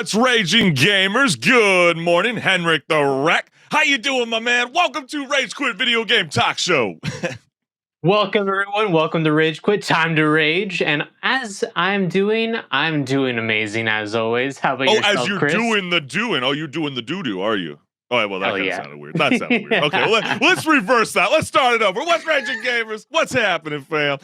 What's raging, gamers? Good morning, HenricK the Wreck. How you doing, my man? Welcome to Rage Quit Video Game Talk Show. Welcome, everyone. Welcome to Rage Quit. Time to rage. And as I'm doing amazing as always. How about yourself, as you're Chris? doing the doing. Oh, you're doing the doo-doo, are you? Oh, well, that Hell kind of yeah. sounded weird. That sounded weird. Okay, well, let's reverse that. Let's start it over. What's raging, gamers? What's happening, fam?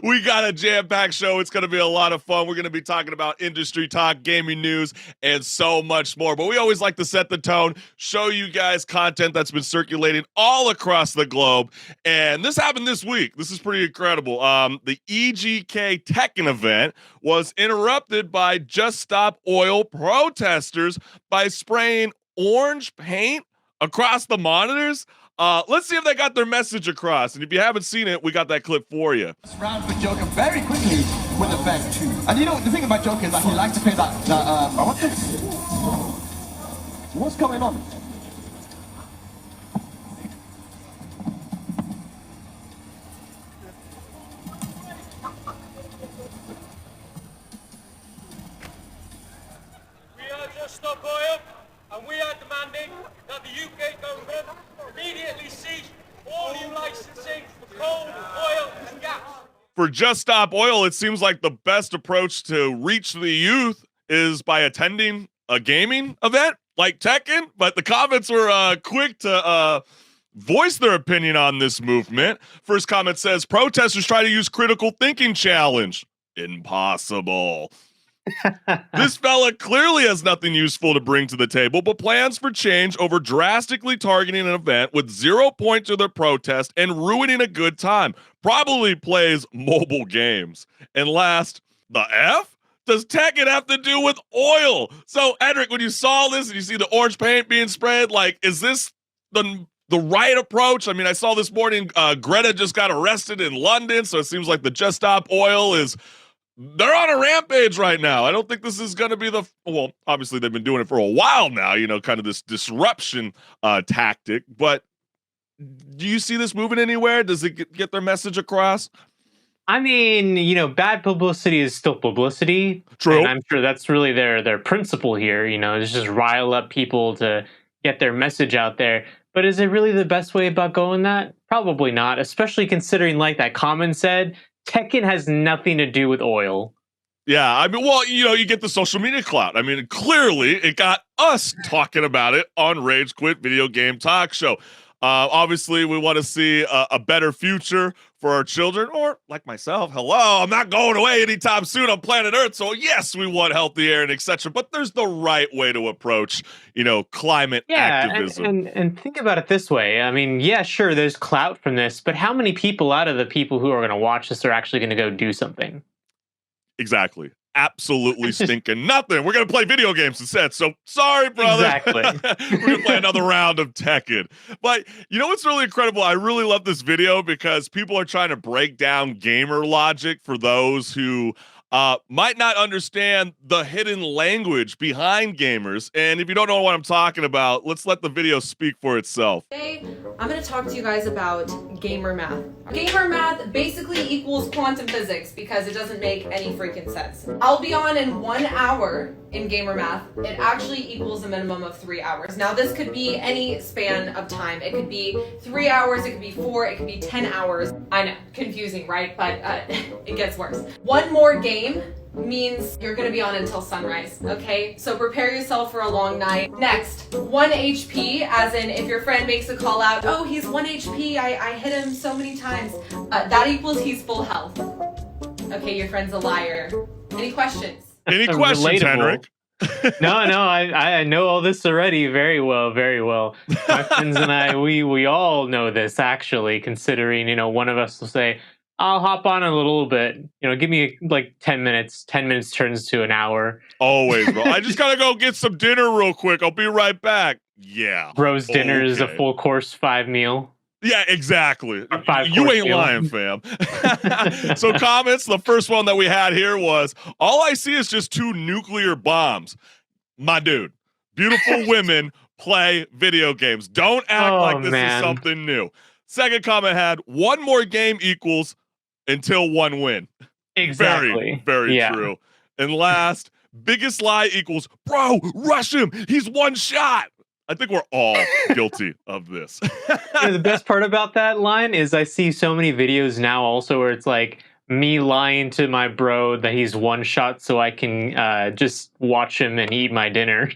We got a jam-packed show. It's going to be a lot of fun. We're going to be talking about industry talk, gaming news, and so much more. But we always like to set the tone, show you guys content that's been circulating all across the globe. And this happened this week. This is pretty incredible. The EGK Tekken event was interrupted by Just Stop Oil protesters by spraying orange paint across the monitors. Let's see if they got their message across. And if you haven't seen it, we got that clip for you. Round for Joker very quickly with effect too. And you know the thing about Joker is that he likes to play that what this? What's going on? We are Just Stop Oil, and we are demanding that the UK government immediately cease all new licensing for coal, oil, and gas. For Just Stop Oil, it seems like the best approach to reach the youth is by attending a gaming event like Tekken, but the comments were quick to voice their opinion on this movement. First comment says, protesters try to use critical thinking challenge. Impossible. This fella clearly has nothing useful to bring to the table, but plans for change over drastically targeting an event with 0 points to their protest and ruining a good time. Probably plays mobile games. And last, the F? Does Tekken have to do with oil? So, HenricK, when you saw this and you see the orange paint being sprayed, like, is this the right approach? I mean, I saw this morning Greta just got arrested in London, so it seems like the Just Stop Oil is... they're on a rampage right now. I don't think this is going to be well, obviously they've been doing it for a while now, you know, kind of this disruption tactic, but do you see this moving anywhere? Does it get their message across? I mean, you know, bad publicity is still publicity. True. And I'm sure that's really their principle here, you know, is just rile up people to get their message out there. But is it really the best way about going that? Probably not, especially considering, like that comment said, Tekken has nothing to do with oil. Yeah, I mean, well, you know, you get the social media clout. I mean, clearly it got us talking about it on Rage Quit Video Game Talk Show. Obviously, we want to see a better future for our children, or like myself, hello, I'm not going away anytime soon on planet Earth, so yes, we want healthy air and etc. But there's the right way to approach, you know, climate activism. And think about it this way. I mean, yeah, sure, there's clout from this, but how many people out of the people who are going to watch this are actually going to go do something? Exactly. Absolutely stinking nothing. We're going to play video games instead. So sorry, brother. Exactly. We're going to play another round of Tekken. But you know what's really incredible? I really love this video because people are trying to break down gamer logic for those who might not understand the hidden language behind gamers. And if you don't know what I'm talking about, let's let the video speak for itself. Today, I'm going to talk to you guys about gamer math. Gamer math basically equals quantum physics because it doesn't make any freaking sense. I'll be on in 1 hour in gamer math. It actually equals a minimum of 3 hours. Now, this could be any span of time. It could be 3 hours, it could be 4, it could be 10 hours. I know, confusing, right? But it gets worse. One more game means you're gonna be on until sunrise, okay? So prepare yourself for a long night. Next, 1 HP, as in if your friend makes a call out, oh, he's 1 HP, I hit him so many times. That equals he's full health. Okay, your friend's a liar. Any questions? Any questions, HenricK? No, I know all this already very well, very well. My friends and I, we all know this actually, considering, you know, one of us will say, I'll hop on a little bit, you know, give me like 10 minutes. 10 minutes turns to an hour. Always, bro. I just gotta go get some dinner real quick. I'll be right back. Yeah. Bro's dinner is a full course 5 meal. Yeah, exactly. You ain't lying, fam. So comments, the first one that we had here was, all I see is just 2 nuclear bombs. My dude, beautiful women play video games. Don't act like this is something new. Second comment had, 1 more game equals until 1 win. Exactly. Very true. And last, biggest lie equals, bro, rush him. He's one shot. I think we're all guilty of this. The best part about that line is I see so many videos now also where it's like me lying to my bro that he's one shot so I can just watch him and eat my dinner.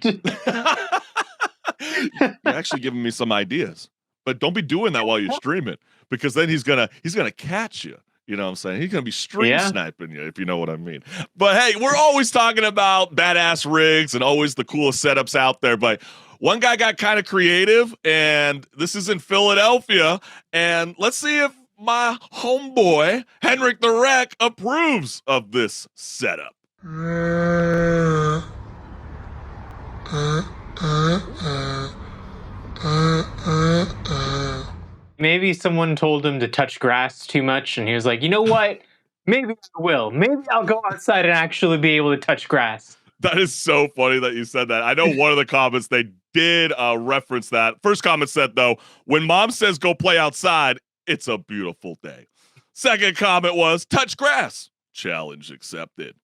You're actually giving me some ideas, but don't be doing that while you stream it, because then he's gonna catch you. You know what I'm saying? He's gonna be stream sniping you, if you know what I mean. But hey, we're always talking about badass rigs and always the coolest setups out there. But one guy got kind of creative, and this is in Philadelphia. And let's see if my homeboy HenricK approves of this setup. Maybe someone told him to touch grass too much, and he was like, you know what? Maybe I will. Maybe I'll go outside and actually be able to touch grass. That is so funny that you said that. I know one of the comments, they did reference that. First comment said, though, when mom says go play outside, it's a beautiful day. Second comment was, touch grass. Challenge accepted.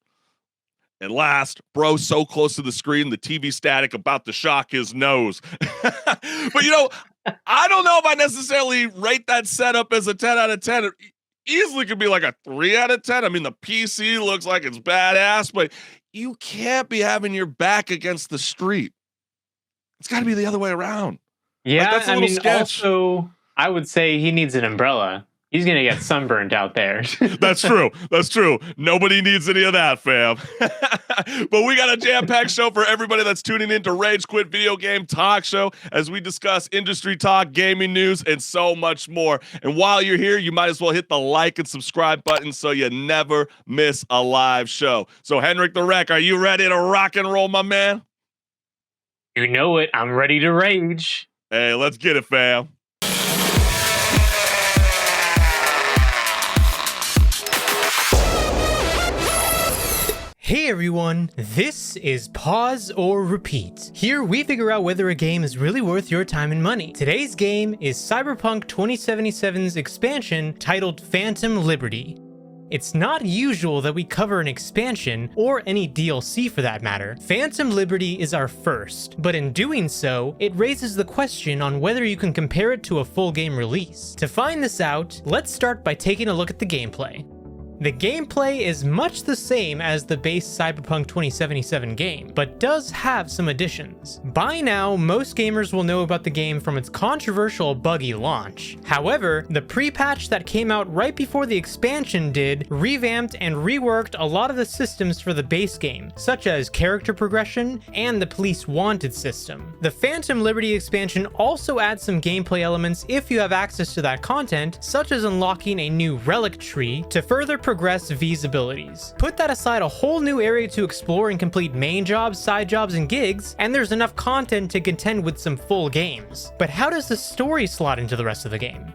And last, bro, so close to the screen, the TV static about to shock his nose. But, you know, I don't know if I necessarily rate that setup as a 10 out of 10. It easily could be like a 3 out of 10. I mean, the PC looks like it's badass, but you can't be having your back against the street. It's got to be the other way around. Yeah, like, that's a I mean, sketch. Also, I would say he needs an umbrella. He's going to get sunburned out there. That's true. That's true. Nobody needs any of that, fam. But we got a jam-packed show for everybody that's tuning in to Rage Quit Video Game Talk Show as we discuss industry talk, gaming news, and so much more. And while you're here, you might as well hit the like and subscribe button so you never miss a live show. So, HenricK, are you ready to rock and roll, my man? You know it. I'm ready to rage. Hey, let's get it, fam. Hey everyone, this is Pause or Repeat. Here we figure out whether a game is really worth your time and money. Today's game is Cyberpunk 2077's expansion titled Phantom Liberty. It's not usual that we cover an expansion, or any DLC for that matter. Phantom Liberty is our first, but in doing so, it raises the question on whether you can compare it to a full game release. To find this out, let's start by taking a look at the gameplay. The gameplay is much the same as the base Cyberpunk 2077 game, but does have some additions. By now, most gamers will know about the game from its controversial buggy launch. However, the pre-patch that came out right before the expansion did revamped and reworked a lot of the systems for the base game, such as character progression and the police wanted system. The Phantom Liberty expansion also adds some gameplay elements if you have access to that content, such as unlocking a new relic tree to further progress V's abilities. Put that aside, a whole new area to explore and complete main jobs, side jobs, and gigs, and there's enough content to contend with some full games. But how does the story slot into the rest of the game?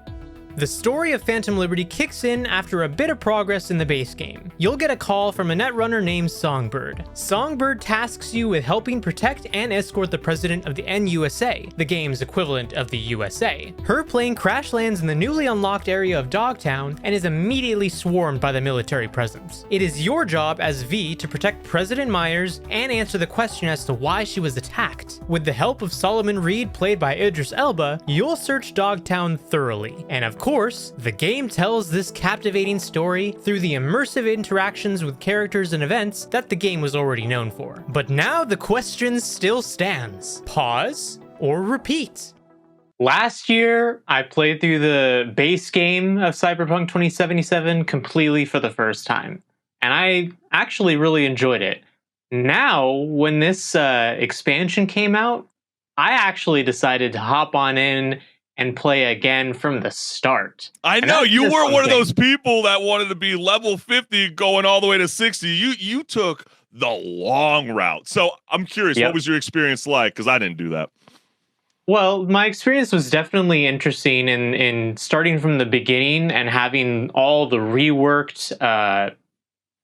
The story of Phantom Liberty kicks in after a bit of progress in the base game. You'll get a call from a netrunner named Songbird. Songbird tasks you with helping protect and escort the president of the NUSA, the game's equivalent of the USA. Her plane crash lands in the newly unlocked area of Dogtown and is immediately swarmed by the military presence. It is your job as V to protect President Myers and answer the question as to why she was attacked. With the help of Solomon Reed, played by Idris Elba, you'll search Dogtown thoroughly. And of course, the game tells this captivating story through the immersive interactions with characters and events that the game was already known for. But now the question still stands. Pause or repeat? Last year, I played through the base game of Cyberpunk 2077 completely for the first time, and I actually really enjoyed it. Now, when this expansion came out, I actually decided to hop on in and play again from the start. I know you weren't one of those people that wanted to be level 50 going all the way to 60. You took the long route. So I'm curious, what was your experience like? Because I didn't do that. Well, my experience was definitely interesting in starting from the beginning and having all the reworked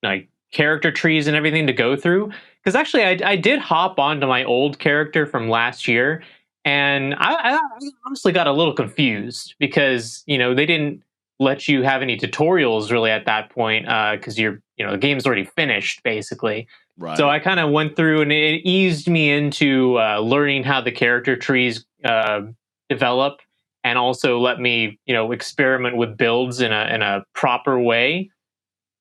like character trees and everything to go through. Because actually, I did hop onto my old character from last year, and I honestly got a little confused because, you know, they didn't let you have any tutorials really at that point because the game's already finished, basically. Right. So I kind of went through and it eased me into learning how the character trees develop, and also let me, experiment with builds in a proper way.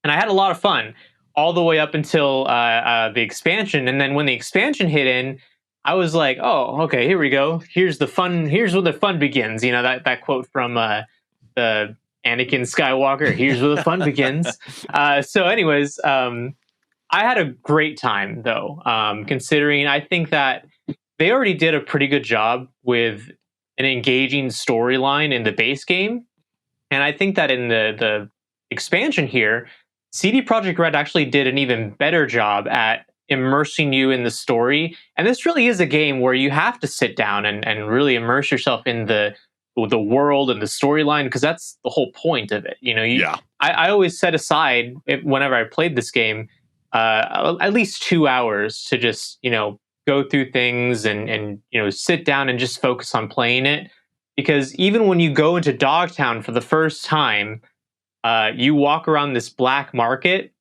And I had a lot of fun all the way up until the expansion. And then when the expansion hit in, I was like, "Oh, okay, here we go. Here's the fun. Here's where the fun begins." That quote from the Anakin Skywalker. Here's where the fun begins. Anyways, I had a great time though. Considering I think that they already did a pretty good job with an engaging storyline in the base game, and I think that in the expansion here, CD Projekt Red actually did an even better job at immersing you in the story. And this really is a game where you have to sit down and really immerse yourself in the world and the storyline, because that's the whole point of it. Yeah. I always set aside, whenever I played this game, at least 2 hours to just go through things and sit down and just focus on playing it. Because even when you go into Dogtown for the first time, you walk around this black market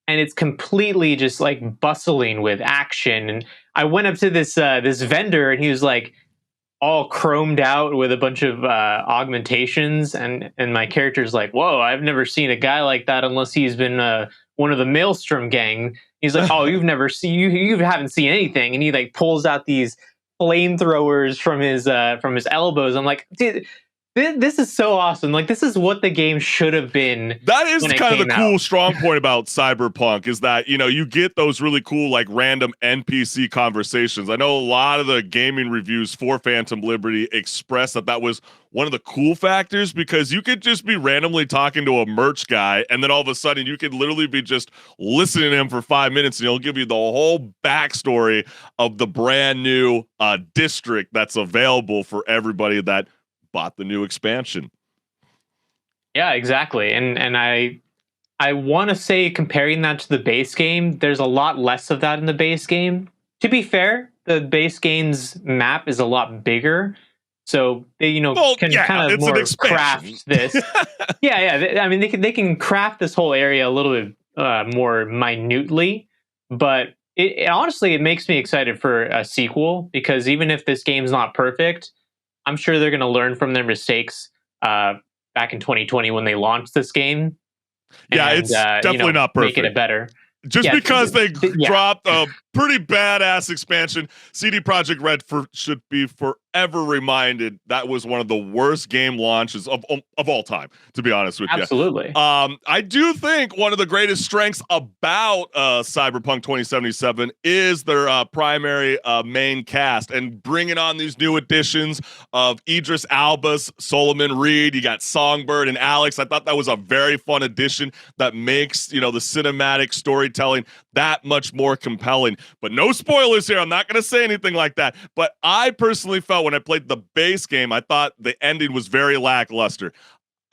and it's completely just like bustling with action. And I went up to this vendor and he was like all chromed out with a bunch of augmentations, and my character's like, "Whoa, I've never seen a guy like that unless he's been one of the Maelstrom gang." He's like, "Oh, you haven't seen anything," and he like pulls out these flamethrowers from his elbows. I'm like, dude, this is so awesome. Like, this is what the game should have been. That is kind of the cool strong point about Cyberpunk, is that, you get those really cool, like, random NPC conversations. I know a lot of the gaming reviews for Phantom Liberty express that was one of the cool factors, because you could just be randomly talking to a merch guy, and then all of a sudden you could literally be just listening to him for 5 minutes, and he'll give you the whole backstory of the brand new district that's available for everybody that bought the new expansion. Yeah, exactly. And I want to say, comparing that to the base game, there's a lot less of that in the base game. To be fair, the base game's map is a lot bigger, so they can kind of more craft this. yeah. I mean, they can craft this whole area a little bit more minutely, but it honestly, it makes me excited for a sequel, because even if this game's not perfect, I'm sure they're going to learn from their mistakes back in 2020 when they launched this game. Yeah, it's definitely not perfect. Making it better. Just because they dropped a pretty badass expansion, CD Projekt Red should be forever reminded that was one of the worst game launches of all time, to be honest with you. Absolutely. I do think one of the greatest strengths about Cyberpunk 2077 is their primary main cast, and bringing on these new additions of Idris Elba's Solomon Reed. You got Songbird and Alex. I thought that was a very fun addition that makes the cinematic storytelling that much more compelling. But no spoilers here. I'm not going to say anything like that. But I personally felt, when I played the base game, I thought the ending was very lackluster.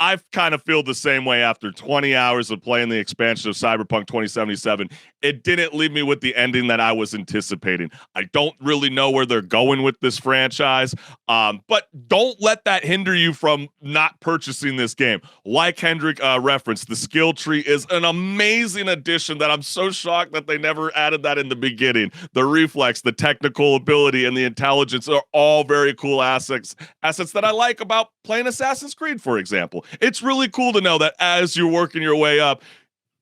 I kind of feel the same way after 20 hours of playing the expansion of Cyberpunk 2077. It didn't leave me with the ending that I was anticipating. I don't really know where they're going with this franchise, but don't let that hinder you from not purchasing this game. Like HenricK referenced, the skill tree is an amazing addition that I'm so shocked that they never added that in the beginning. The reflex, the technical ability, and the intelligence are all very cool assets that I like about playing Assassin's Creed, for example. It's really cool to know that as you're working your way up,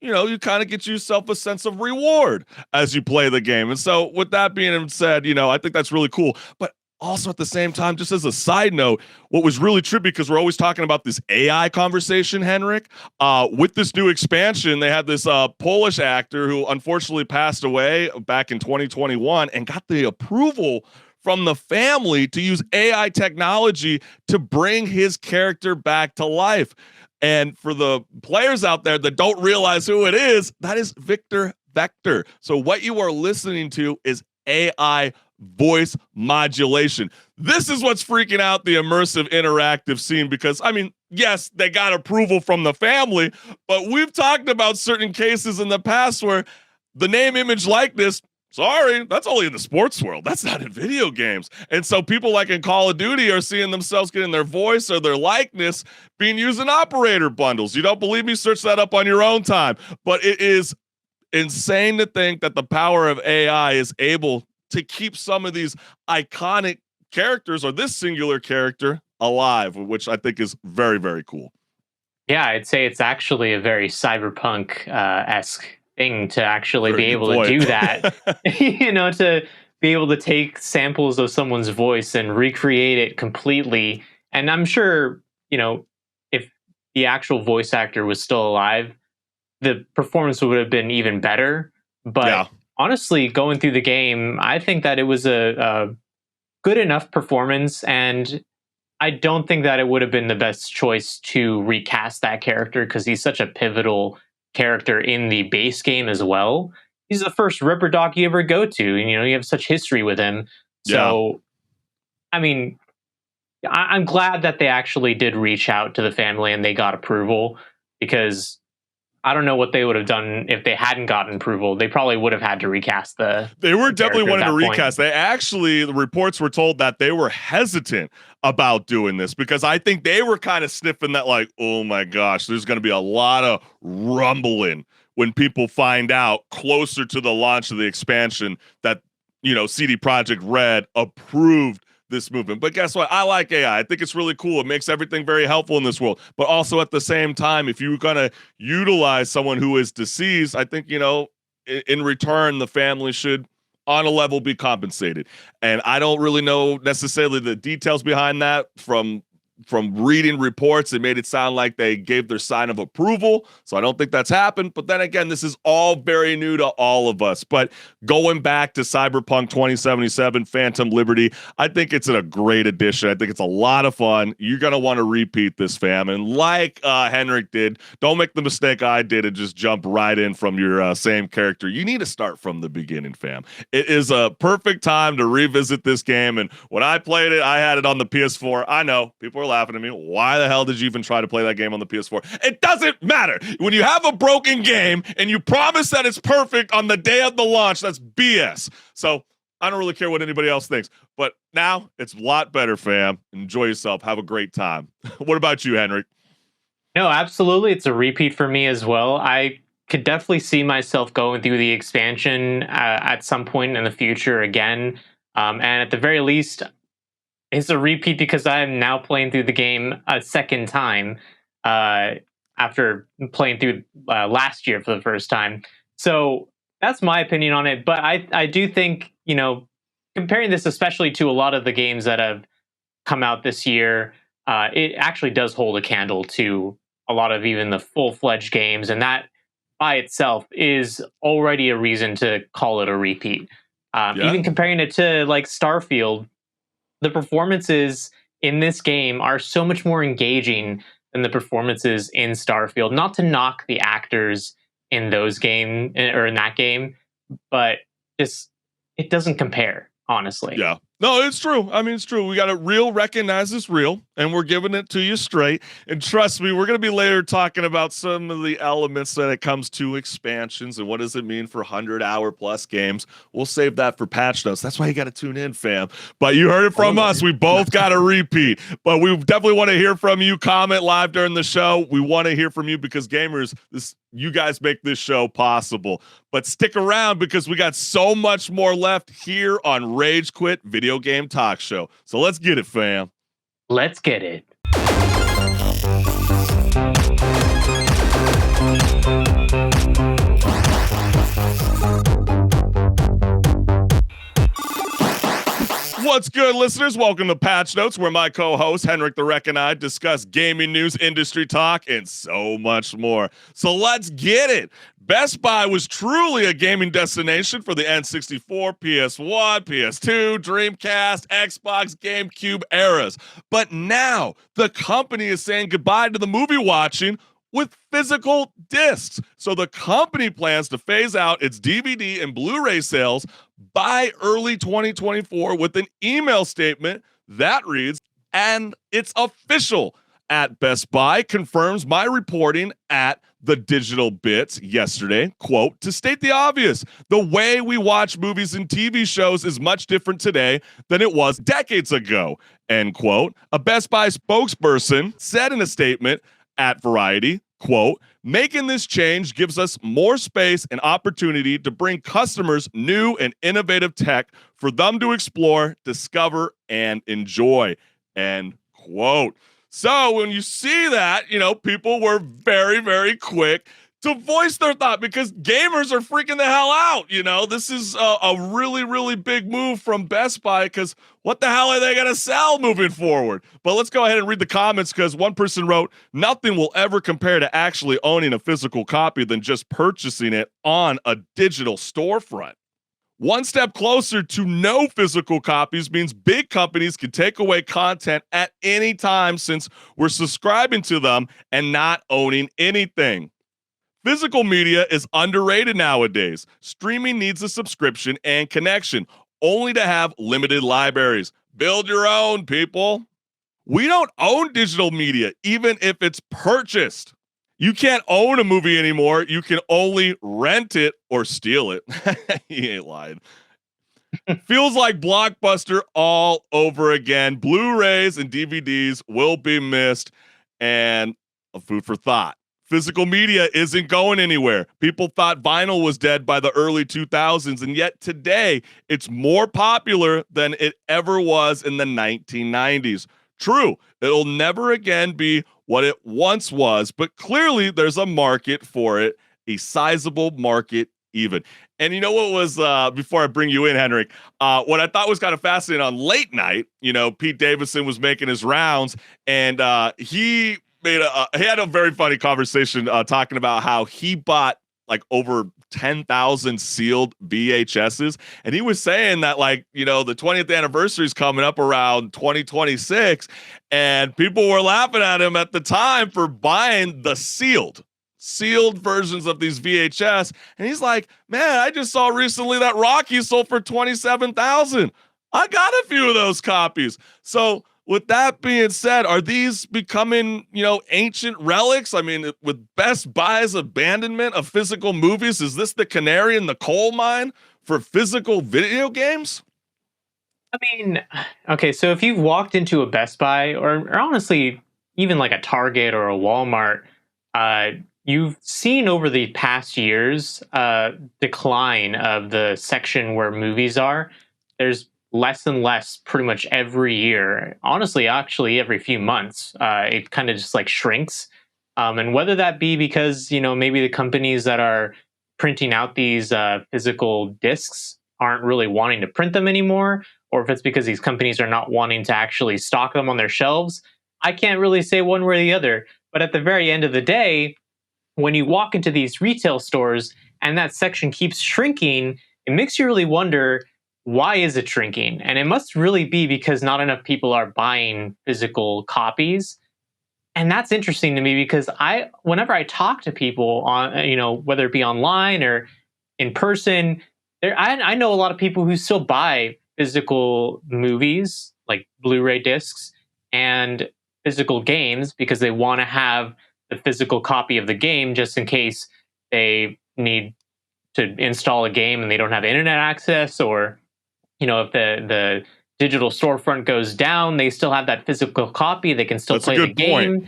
you kind of get yourself a sense of reward as you play the game. And so with that being said, I think that's really cool. But also at the same time, just as a side note, what was really trippy, because we're always talking about this AI conversation, HenricK, with this new expansion, they had this Polish actor who unfortunately passed away back in 2021 and got the approval from the family to use AI technology to bring his character back to life. And for the players out there that don't realize who it is, that is Victor Vector. So what you are listening to is AI voice modulation. This is what's freaking out the immersive interactive scene, because, I mean, yes, they got approval from the family, but we've talked about certain cases in the past where the name, image, likeness, sorry, that's only in the sports world. That's not in video games. And so people like in Call of Duty are seeing themselves getting their voice or their likeness being used in operator bundles. You don't believe me? Search that up on your own time. But it is insane to think that the power of AI is able to keep some of these iconic characters or this singular character alive, which I think is very, very cool. Yeah, I'd say it's actually a very cyberpunk esque thing to actually Very be good able point. to do that. To be able to take samples of someone's voice and recreate it completely. And I'm sure, if the actual voice actor was still alive, the performance would have been even better. But Yeah. honestly, going through the game, I think that it was a good enough performance, and I don't think that it would have been the best choice to recast that character because he's such a pivotal character in the base game as well. He's the first Ripper Doc you ever go to, and you have such history with him. So, I mean, I'm glad that they actually did reach out to the family and they got approval, because I don't know what they would have done if they hadn't gotten approval. They probably would have had to recast They were definitely wanting to point. recast. The reports were told that they were hesitant about doing this because I think they were kind of sniffing that, like, oh my gosh, there's going to be a lot of rumbling when people find out closer to the launch of the expansion that, CD Projekt Red approved this movement. But guess what? I like AI. I think it's really cool. It makes everything very helpful in this world. But also at the same time, if you're going to utilize someone who is deceased, I think, in return, the family should on a level be compensated. And I don't really know necessarily the details behind that. From reading reports, it made it sound like they gave their sign of approval. So I don't think that's happened. But then again, this is all very new to all of us. But going back to Cyberpunk 2077, Phantom Liberty, I think it's a great addition. I think it's a lot of fun. You're going to want to repeat this, fam. And like HenricK did, don't make the mistake I did and just jump right in from your same character. You need to start from the beginning, fam. It is a perfect time to revisit this game. And when I played it, I had it on the PS4. I know people are laughing at me. Why the hell did you even try to play that game on the PS4? It doesn't matter. When you have a broken game and you promise that it's perfect on the day of the launch, that's BS. So I don't really care what anybody else thinks. But now it's a lot better, fam. Enjoy yourself. Have a great time. What about you, HenricK? No, absolutely. It's a repeat for me as well. I could definitely see myself going through the expansion at some point in the future again. And at the very least, it's a repeat because I'm now playing through the game a second time after playing through last year for the first time. So that's my opinion on it. But I do think, comparing this especially to a lot of the games that have come out this year, it actually does hold a candle to a lot of even the full-fledged games. And that by itself is already a reason to call it a repeat. Even comparing it to like Starfield, the performances in this game are so much more engaging than the performances in Starfield. Not to knock the actors in those game or in that game, but just it doesn't compare, honestly. Yeah. No, it's true. I mean, it's true. We got to recognize it's real, and we're giving it to you straight. And trust me, we're going to be later talking about some of the elements that it comes to expansions and what does it mean for 100-hour plus games. We'll save that for patch notes. That's why you got to tune in, fam. But you heard it from us. We both got to repeat. But we definitely want to hear from you. Comment live during the show. We want to hear from you because gamers, you guys make this show possible. But stick around because we got so much more left here on Rage Quit Video Game Talk Show. So let's get it, fam. Let's get it. What's good, listeners? Welcome to Patch Notes, where my co-host HenricK the Wreck and I discuss gaming news, industry talk, and so much more. So let's get it. Best Buy was truly a gaming destination for the N64, PS1, PS2, Dreamcast, Xbox, GameCube eras. But now the company is saying goodbye to the movie watching with physical discs. So the company plans to phase out its DVD and Blu-ray sales by early 2024 with an email statement that reads, "And it's official." At Best Buy confirms my reporting at The Digital Bits yesterday, quote, "To state the obvious, the way we watch movies and TV shows is much different today than it was decades ago," end quote. A Best Buy spokesperson said in a statement at Variety, Quote, making this change gives us more space and opportunity to bring customers new and innovative tech for them to explore, discover, and enjoy. End quote. So when you see that, people were very, very quick to voice their thought because gamers are freaking the hell out. This is a really, really big move from Best Buy because what the hell are they going to sell moving forward? But let's go ahead and read the comments because one person wrote, nothing will ever compare to actually owning a physical copy than just purchasing it on a digital storefront. One step closer to no physical copies means big companies can take away content at any time since we're subscribing to them and not owning anything. Physical media is underrated nowadays. Streaming needs a subscription and connection, only to have limited libraries. Build your own, people. We don't own digital media, even if it's purchased. You can't own a movie anymore. You can only rent it or steal it. He ain't lying. Feels like Blockbuster all over again. Blu-rays and DVDs will be missed, and a food for thought. Physical media isn't going anywhere. People thought vinyl was dead by the early 2000s, and yet today it's more popular than it ever was in the 1990s. True, it'll never again be what it once was, but clearly there's a market for it, a sizable market even. And you know what was, before I bring you in, Henrik, what I thought was kind of fascinating on late night, Pete Davidson was making his rounds, and he had a very funny conversation talking about how he bought like over 10,000 sealed VHSs. And he was saying that the 20th anniversary is coming up around 2026. And people were laughing at him at the time for buying the sealed versions of these VHS. And he's like, man, I just saw recently that Rocky sold for 27,000. I got a few of those copies. So with that being said, are these becoming, ancient relics? I mean, with Best Buy's abandonment of physical movies, is this the canary in the coal mine for physical video games? I mean, okay, so if you've walked into a Best Buy or honestly, even like a Target or a Walmart, you've seen over the past years decline of the section where movies are. There's less and less pretty much every year. Honestly, actually, every few months, it kind of just like shrinks. And whether that be because, maybe the companies that are printing out these physical discs aren't really wanting to print them anymore, or if it's because these companies are not wanting to actually stock them on their shelves, I can't really say one way or the other. But at the very end of the day, when you walk into these retail stores and that section keeps shrinking, it makes you really wonder, why is it shrinking? And it must really be because not enough people are buying physical copies. And that's interesting to me because whenever I talk to people on, whether it be online or in person, I know a lot of people who still buy physical movies like Blu-ray discs and physical games because they want to have the physical copy of the game just in case they need to install a game and they don't have internet access, or if the digital storefront goes down, they still have that physical copy. They can still play the game.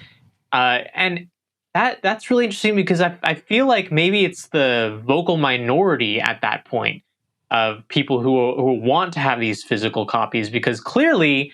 And that's really interesting because I feel like maybe it's the vocal minority at that point of people who want to have these physical copies, because clearly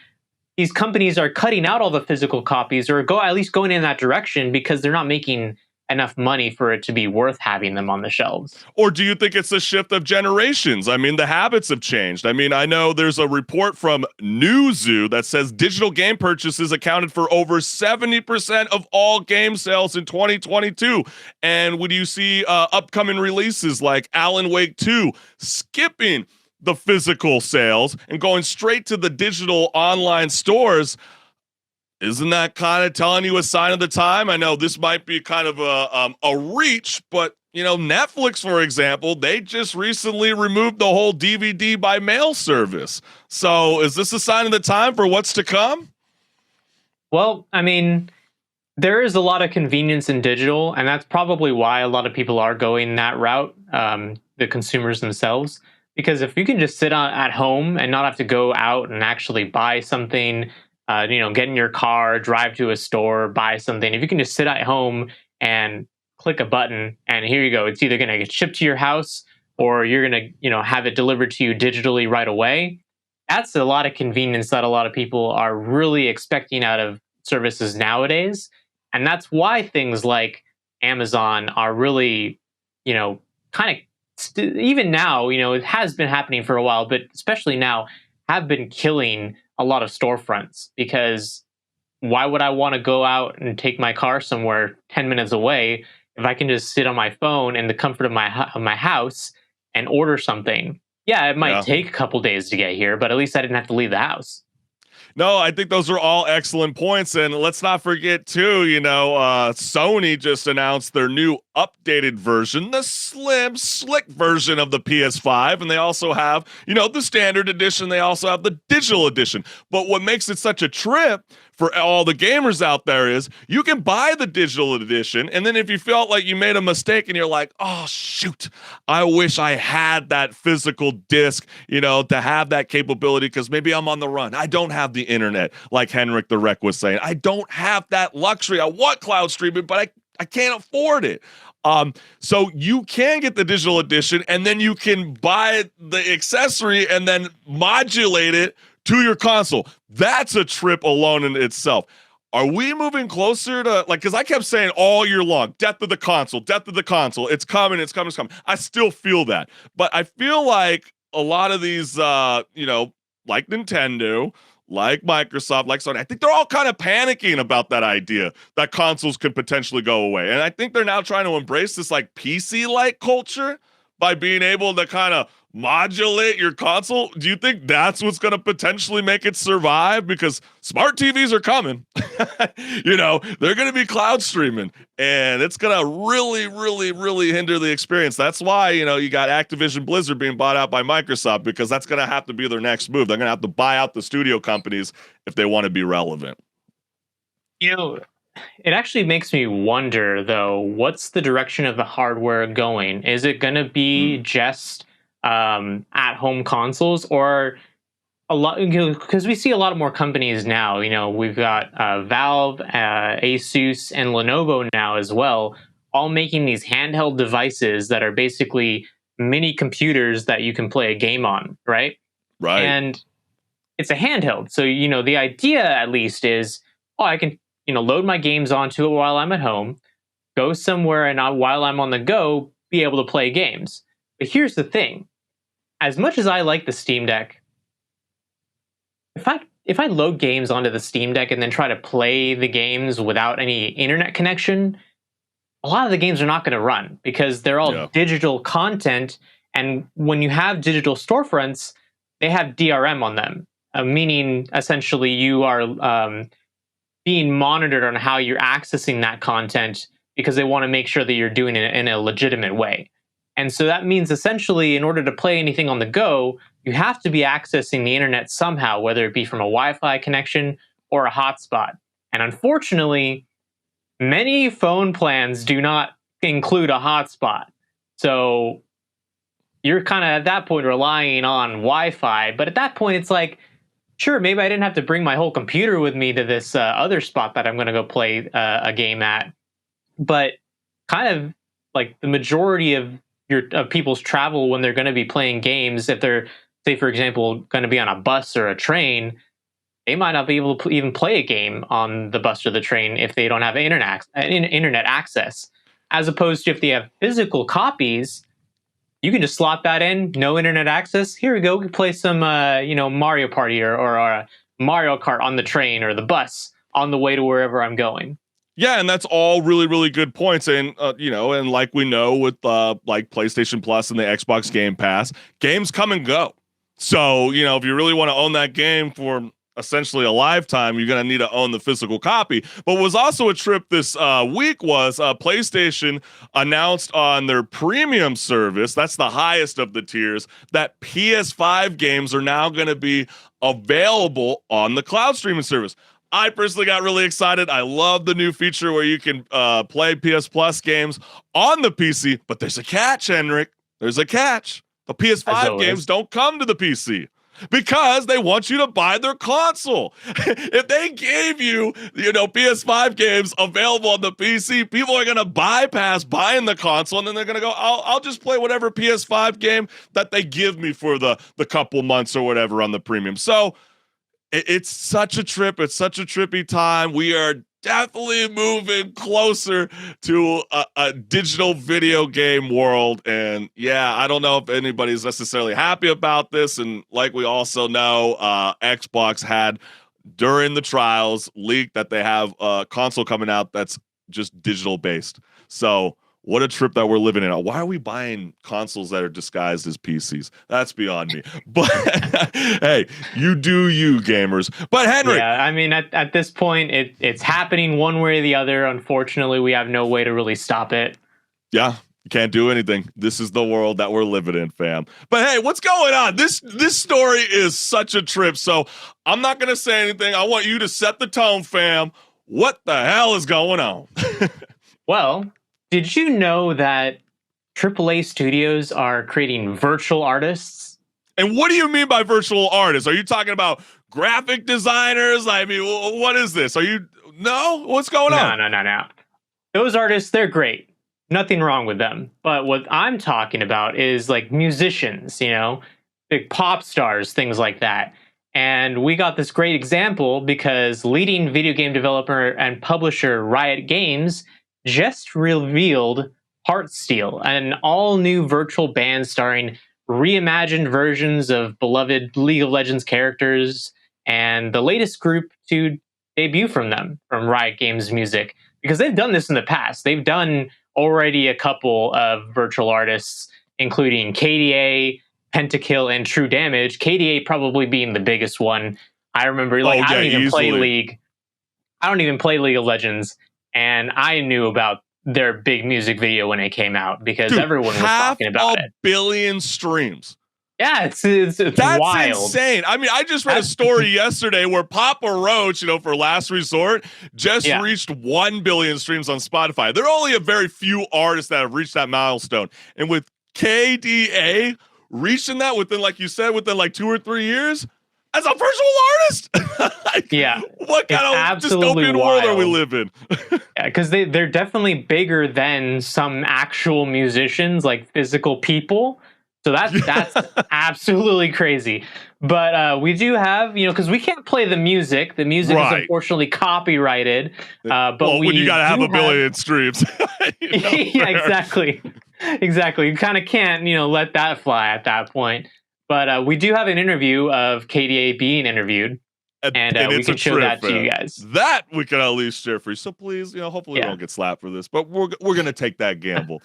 these companies are cutting out all the physical copies, or at least going in that direction, because they're not making enough money for it to be worth having them on the shelves. Or do you think it's a shift of generations? I mean, the habits have changed. I mean, I know there's a report from Newzoo that says digital game purchases accounted for over 70% of all game sales in 2022. And when you see upcoming releases like Alan Wake 2 skipping the physical sales and going straight to the digital online stores, isn't that kind of telling you a sign of the time? I know this might be kind of a reach, but Netflix, for example, they just recently removed the whole DVD by mail service. So is this a sign of the time for what's to come? Well, I mean, there is a lot of convenience in digital, and that's probably why a lot of people are going that route, the consumers themselves. Because if you can just sit at home and not have to go out and actually buy something, get in your car, drive to a store, buy something. If you can just sit at home and click a button, and here you go. It's either going to get shipped to your house or you're going to, have it delivered to you digitally right away. That's a lot of convenience that a lot of people are really expecting out of services nowadays. And that's why things like Amazon are really, kind of even now, it has been happening for a while, but especially now have been killing a lot of storefronts, because why would I want to go out and take my car somewhere 10 minutes away if I can just sit on my phone in the comfort of my house and order something? Yeah, it might take a couple days to get here, but at least I didn't have to leave the house. No, I think those are all excellent points. And let's not forget, too, Sony just announced their new updated version, the slim, slick version of the PS5. And they also have, the standard edition. They also have the digital edition. But what makes it such a trip for all the gamers out there is you can buy the digital edition. And then if you felt like you made a mistake and you're like, oh, shoot, I wish I had that physical disc, to have that capability, because maybe I'm on the run. I don't have the internet, like HenricK the Wreck was saying. I don't have that luxury. I want cloud streaming, but I can't afford it. So you can get the digital edition, and then you can buy the accessory and then modulate it to your console. That's a trip alone in itself. Are we moving closer to, because I kept saying all year long, death of the console, it's coming. I still feel that. But I feel like a lot of these, like Nintendo, like Microsoft, like Sony, I think they're all kind of panicking about that idea that consoles could potentially go away. And I think they're now trying to embrace this PC-like culture by being able to kind of modulate your console. Do you think that's what's going to potentially make it survive? Because smart TVs are coming. They're going to be cloud streaming, and it's going to really, really, really hinder the experience. That's why, you got Activision Blizzard being bought out by Microsoft, because that's going to have to be their next move. They're going to have to buy out the studio companies if they want to be relevant. It actually makes me wonder, though, what's the direction of the hardware going? Is it going to be just at-home consoles, or a lot, because we see a lot more companies now. We've got Valve, Asus, and Lenovo now as well, all making these handheld devices that are basically mini computers that you can play a game on, right? Right. And it's a handheld, so the idea at least is, I can load my games onto it while I'm at home, go somewhere, and while I'm on the go, be able to play games. But here's the thing. As much as I like the Steam Deck, if I load games onto the Steam Deck and then try to play the games without any internet connection, a lot of the games are not going to run, because they're all digital content. And when you have digital storefronts, they have DRM on them, meaning essentially you are being monitored on how you're accessing that content, because they want to make sure that you're doing it in a legitimate way. And so that means essentially, in order to play anything on the go, you have to be accessing the internet somehow, whether it be from a Wi-Fi connection or a hotspot. And unfortunately, many phone plans do not include a hotspot. So you're kind of at that point relying on Wi-Fi. But at that point, it's like, sure, maybe I didn't have to bring my whole computer with me to this other spot that I'm going to go play a game at. But kind of like the majority of people's travel when they're going to be playing games, if they're, say, for example, going to be on a bus or a train, they might not be able to even play a game on the bus or the train if they don't have internet access. As opposed to if they have physical copies, you can just slot that in, no internet access. Here we go. We can play some, Mario Party or Mario Kart on the train or the bus on the way to wherever I'm going. Yeah, and that's all really, really good points. And, and like we know with like PlayStation Plus and the Xbox Game Pass, games come and go. So, if you really want to own that game for essentially a lifetime, you're going to need to own the physical copy. But what was also a trip this week was PlayStation announced on their premium service, that's the highest of the tiers, that PS5 games are now going to be available on the cloud streaming service. I personally got really excited. I love the new feature where you can play PS Plus games on the PC, but there's a catch, HenricK. There's a catch. The PS5 games don't come to the PC. because they want you to buy their console. If they gave you, PS5 games available on the PC, people are going to bypass buying the console, and then they're going to go, I'll just play whatever PS5 game that they give me for the couple months or whatever on the premium. So it's such a trip. It's such a trippy time. We are definitely moving closer to a digital video game world. And yeah, I don't know if anybody's necessarily happy about this. And like we also know, Xbox had during the trials leaked that they have a console coming out that's just digital based. So what a trip that we're living in. Why are we buying consoles that are disguised as PCs? That's beyond me. But hey, you do you, gamers. But Henry. Yeah, I mean, at this point, it's happening one way or the other. Unfortunately, we have no way to really stop it. Yeah, you can't do anything. This is the world that we're living in, fam. But hey, what's going on? This story is such a trip. So I'm not going to say anything. I want you to set the tone, fam. What the hell is going on? Well, did you know that AAA studios are creating virtual artists? And what do you mean by virtual artists? Are you talking about graphic designers? I mean, what is this? No? What's going on? No. Those artists, they're great. Nothing wrong with them. But what I'm talking about is like musicians, big pop stars, things like that. And we got this great example because leading video game developer and publisher Riot Games just revealed HEARTSTEEL, an all-new virtual band starring reimagined versions of beloved League of Legends characters, and the latest group to debut from Riot Games Music, because they've done this in the past. They've done already a couple of virtual artists, including KDA, Pentakill, and True Damage. KDA probably being the biggest one. I remember, I don't even play League. I don't even play League of Legends. And I knew about their big music video when it came out because everyone was talking about it. 500 million streams. Yeah, it's That's wild. Insane. I mean, I just read a story yesterday where Papa Roach, for Last Resort, just reached 1 billion streams on Spotify. There are only a very few artists that have reached that milestone. And with KDA reaching that within, like you said, within like 2 or 3 years, as a virtual artist? Yeah. What kind of dystopian world are we living? Yeah, because they're definitely bigger than some actual musicians, like physical people. So that's absolutely crazy. But we do have, because we can't play the music. The music is unfortunately copyrighted. But when you got to have a billion streams. Yeah, exactly. Exactly. You kind of can't, let that fly at that point. But we do have an interview of KDA being interviewed, and we can show that to you guys. That we can at least share for you. So please, hopefully we don't get slapped for this, but we're going to take that gamble.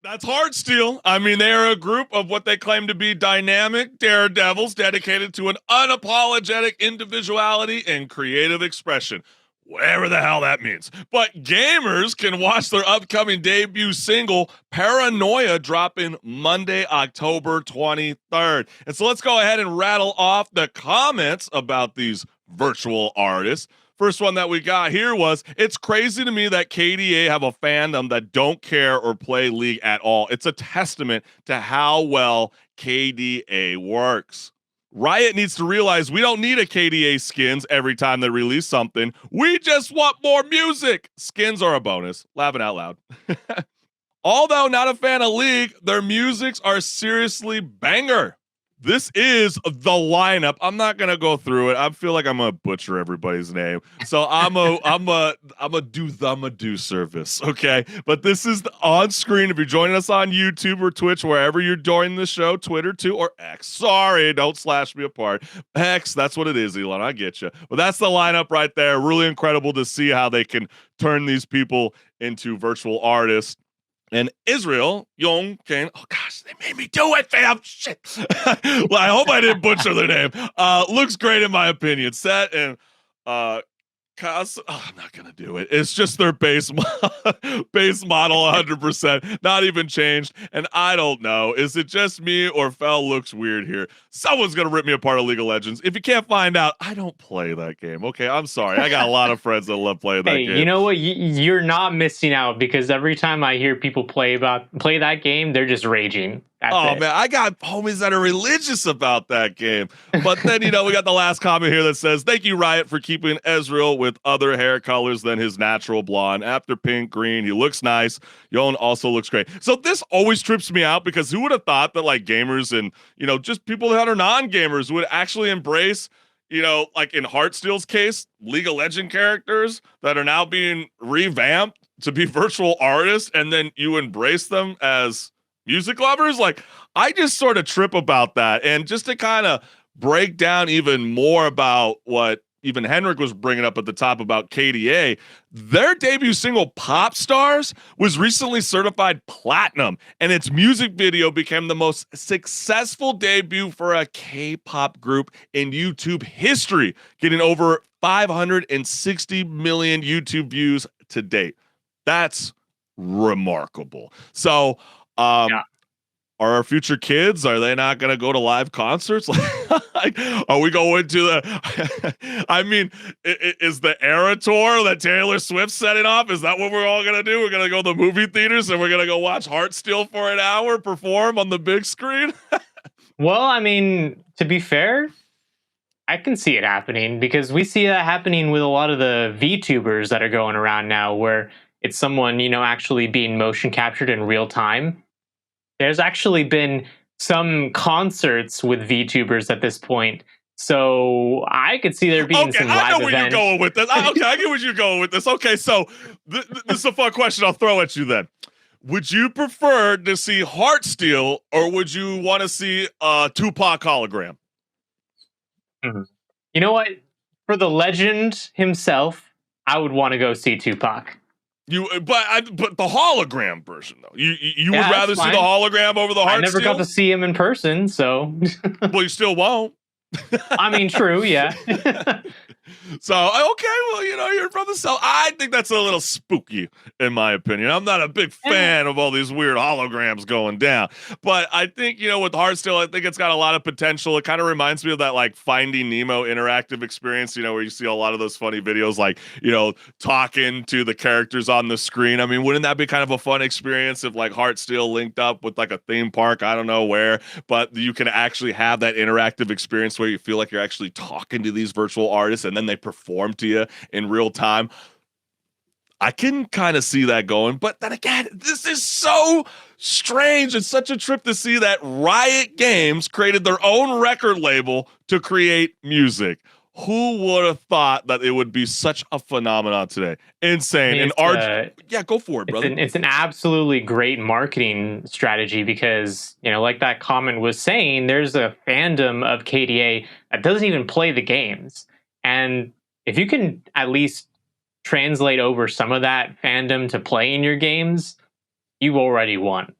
That's HEARTSTEEL. I mean, they are a group of what they claim to be dynamic daredevils dedicated to an unapologetic individuality and creative expression. Whatever the hell that means. But gamers can watch their upcoming debut single, Paranoia, dropping Monday, October 23rd. And so let's go ahead and rattle off the comments about these virtual artists. First one that we got here was, it's crazy to me that KDA have a fandom that don't care or play League at all. It's a testament to how well KDA works. Riot needs to realize we don't need a KDA skins every time they release something. We just want more music. Skins are a bonus. Laughing out loud. Although not a fan of League, their musics are seriously banger. This is the lineup. I'm not gonna go through it. I feel like I'm gonna butcher everybody's name, so I'm a do service, okay? But this is on screen. If you're joining us on YouTube or Twitch, wherever you're joining the show, Twitter too, or X. Sorry, don't slash me apart. X, that's what it is, Elon. I get you. But that's the lineup right there. Really incredible to see how they can turn these people into virtual artists. And Israel Young Kane. Oh gosh, they made me do it, fam. Shit. Well, I hope I didn't butcher their name. Looks great in my opinion. Set and I'm not gonna do it. It's just their base base model, 100%, not even changed. And I don't know. Is it just me or Fel looks weird here? Someone's gonna rip me apart of League of Legends. If you can't find out, I don't play that game. Okay, I'm sorry. I got a lot of friends that love playing that Hey, game. you know what? You're not missing out because every time I hear people play that game, they're just raging. That's it. Man, I got homies that are religious about that game. But then, we got the last comment here that says, thank you, Riot, for keeping Ezreal with other hair colors than his natural blonde. After pink, green, he looks nice. Yon also looks great. So this always trips me out because who would have thought that like gamers and, just people that are non-gamers would actually embrace, like in HEARTSTEEL's case, League of Legends characters that are now being revamped to be virtual artists, and then you embrace them as music lovers. Like, I just sort of trip about that. And just to kind of break down even more about what even HenricK was bringing up at the top about KDA, their debut single Pop Stars was recently certified platinum, and its music video became the most successful debut for a K-pop group in YouTube history, getting over 560 million YouTube views to date. That's remarkable. So are our future kids, are they not going to go to live concerts? Like, are we going to the, I mean, is the Era Tour that Taylor Swift's setting off? Is that what we're all going to do? We're going to go to the movie theaters and we're going to go watch HEARTSTEEL for an hour perform on the big screen? Well, I mean, to be fair, I can see it happening because we see that happening with a lot of the VTubers that are going around now where it's someone, actually being motion captured in real time. There's actually been some concerts with VTubers at this point, so I could see there being some live events. I know where you're going with this. I get where you're going with this. Okay, so this is a fun question I'll throw at you then. Would you prefer to see HEARTSTEEL, or would you want to see a Tupac hologram? Mm-hmm. You know what? For the legend himself, I would want to go see Tupac. But the hologram version though, you would rather see the hologram over the HEARTSTEEL? I never got to see him in person, so. Well, you still won't. I mean, true, yeah. So, okay, well, you're from the South. I think that's a little spooky, in my opinion. I'm not a big fan of all these weird holograms going down. But I think, with HEARTSTEEL, I think it's got a lot of potential. It kind of reminds me of that, like, Finding Nemo interactive experience, where you see a lot of those funny videos, like, talking to the characters on the screen. I mean, wouldn't that be kind of a fun experience if, like, HEARTSTEEL linked up with, like, a theme park? I don't know where, but you can actually have that interactive experience where you feel like you're actually talking to these virtual artists and then they perform to you in real time. I can kind of see that going, but then again, this is so strange. It's such a trip to see that Riot Games created their own record label to create music. Who would have thought that it would be such a phenomenon today? Insane. Yeah, go for it, brother. It's an absolutely great marketing strategy because, like that comment was saying, there's a fandom of KDA that doesn't even play the games. And if you can at least translate over some of that fandom to play in your games, you've already won.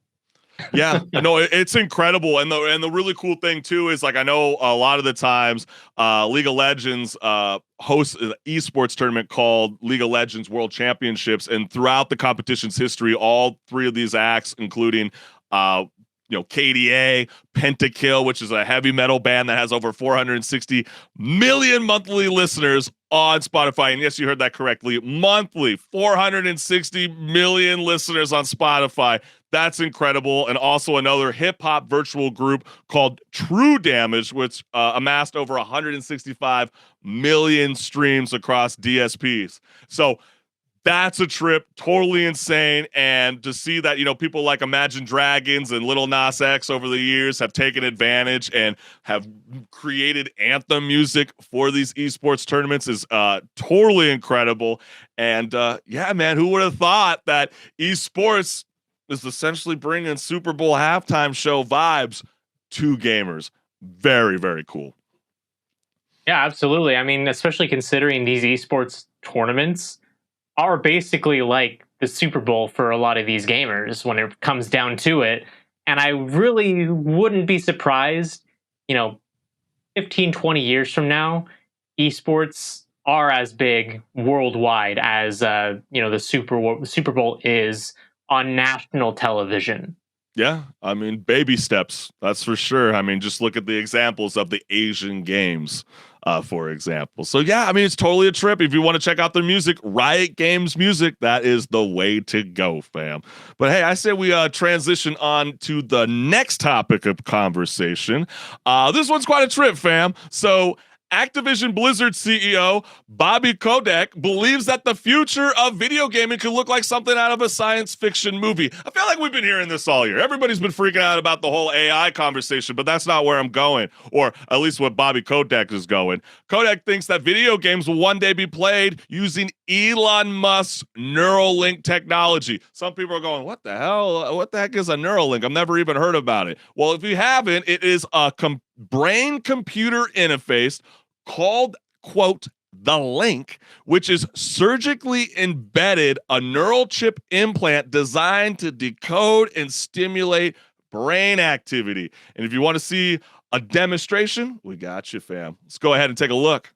Yeah, no, it's incredible. And the really cool thing too is, like, I know a lot of the times League of Legends hosts an esports tournament called League of Legends World Championships, and throughout the competition's history, all three of these acts, including KDA, Pentakill, which is a heavy metal band that has over 460 million monthly listeners on Spotify. And yes, you heard that correctly. Monthly, 460 million listeners on Spotify. That's incredible. And also another hip-hop virtual group called True Damage, which amassed over 165 million streams across DSPs. So that's a trip, totally insane. And to see that, people like Imagine Dragons and Lil Nas X over the years have taken advantage and have created anthem music for these esports tournaments is totally incredible. And yeah, man, who would have thought that esports is essentially bringing Super Bowl halftime show vibes to gamers? Very, very cool. Yeah, absolutely. I mean, especially considering these esports tournaments are basically like the Super Bowl for a lot of these gamers when it comes down to it. And I really wouldn't be surprised, 15, 20 years from now, esports are as big worldwide as the Super Bowl is on national television. Yeah, I mean, baby steps, that's for sure. I mean, just look at the examples of the Asian Games, for example. So, yeah, I mean, it's totally a trip. If you want to check out their music, Riot Games music, that is the way to go, fam. But hey, I say we transition on to the next topic of conversation. This one's quite a trip, fam. So, Activision Blizzard CEO Bobby Kotick believes that the future of video gaming could look like something out of a science fiction movie. I feel like we've been hearing this all year. Everybody's been freaking out about the whole AI conversation, but that's not where I'm going, or at least what Bobby Kotick is going. Kotick thinks that video games will one day be played using Elon Musk's Neuralink technology. Some people are going, what the hell? What the heck is a Neuralink? I've never even heard about it. Well, if you haven't, it is a brain-computer interface called, quote, the link, which is surgically embedded a neural chip implant designed to decode and stimulate brain activity. And if you want to see a demonstration, we got you, fam. Let's go ahead and take a look.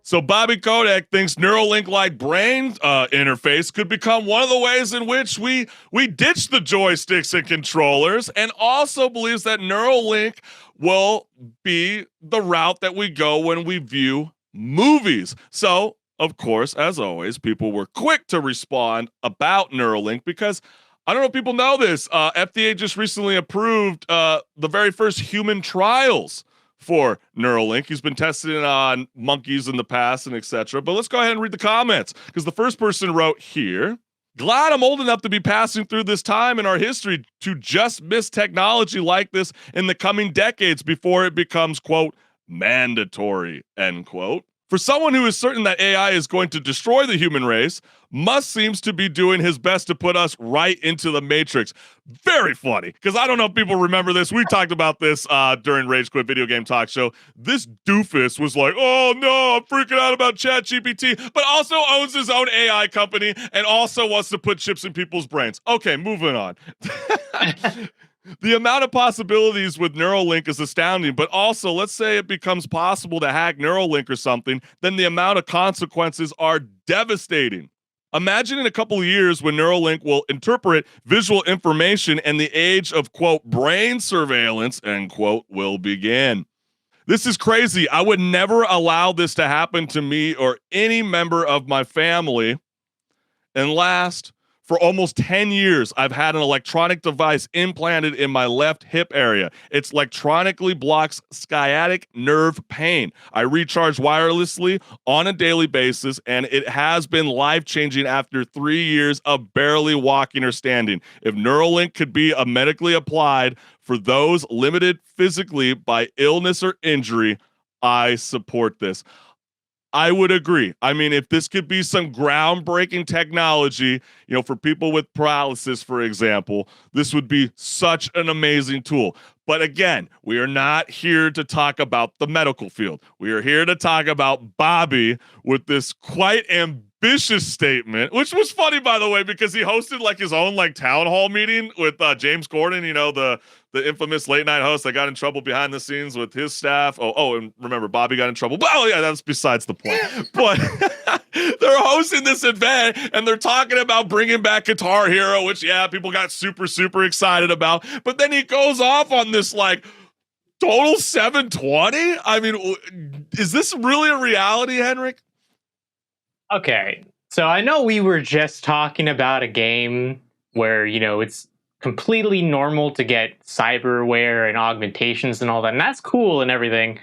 So Bobby Kotick thinks Neuralink-like brain interface could become one of the ways in which we ditch the joysticks and controllers, and also believes that Neuralink will be the route that we go when we view movies. So, of course, as always, people were quick to respond about Neuralink because I don't know if people know this. FDA just recently approved the very first human trials for Neuralink. He's been tested it on monkeys in the past and etc. But let's go ahead and read the comments, because the first person wrote here, glad I'm old enough to be passing through this time in our history to just miss technology like this in the coming decades before it becomes, quote, mandatory, end quote. For someone who is certain that AI is going to destroy the human race, Musk seems to be doing his best to put us right into the matrix. Very funny, because I don't know if people remember this. We talked about this during Rage Quit Video Game Talk Show. This doofus was like, oh no, I'm freaking out about ChatGPT, but also owns his own AI company and also wants to put chips in people's brains. Okay, moving on. The amount of possibilities with Neuralink is astounding, but also, let's say it becomes possible to hack Neuralink or something, then the amount of consequences are devastating. Imagine in a couple of years when Neuralink will interpret visual information and the age of, quote, brain surveillance, end quote, will begin. This is crazy. I would never allow this to happen to me or any member of my family. And last, for almost 10 years, I've had an electronic device implanted in my left hip area. It electronically blocks sciatic nerve pain. I recharge wirelessly on a daily basis, and it has been life-changing after 3 years of barely walking or standing. If Neuralink could be medically applied for those limited physically by illness or injury, I support this. I would agree. I mean, if this could be some groundbreaking technology, for people with paralysis, for example, this would be such an amazing tool. But again, we are not here to talk about the medical field. We are here to talk about Bobby with this quite ambitious statement, which was funny, by the way, because he hosted his own town hall meeting with James Corden, the infamous late night host that got in trouble behind the scenes with his staff. Oh, and remember, Bobby got in trouble. Well, yeah, that's besides the point. But they're hosting this event and they're talking about bringing back Guitar Hero, which, yeah, people got super, super excited about. But then he goes off on this total 720. I mean, is this really a reality, HenricK? Okay, so I know we were just talking about a game where, it's completely normal to get cyberware and augmentations and all that, and that's cool and everything.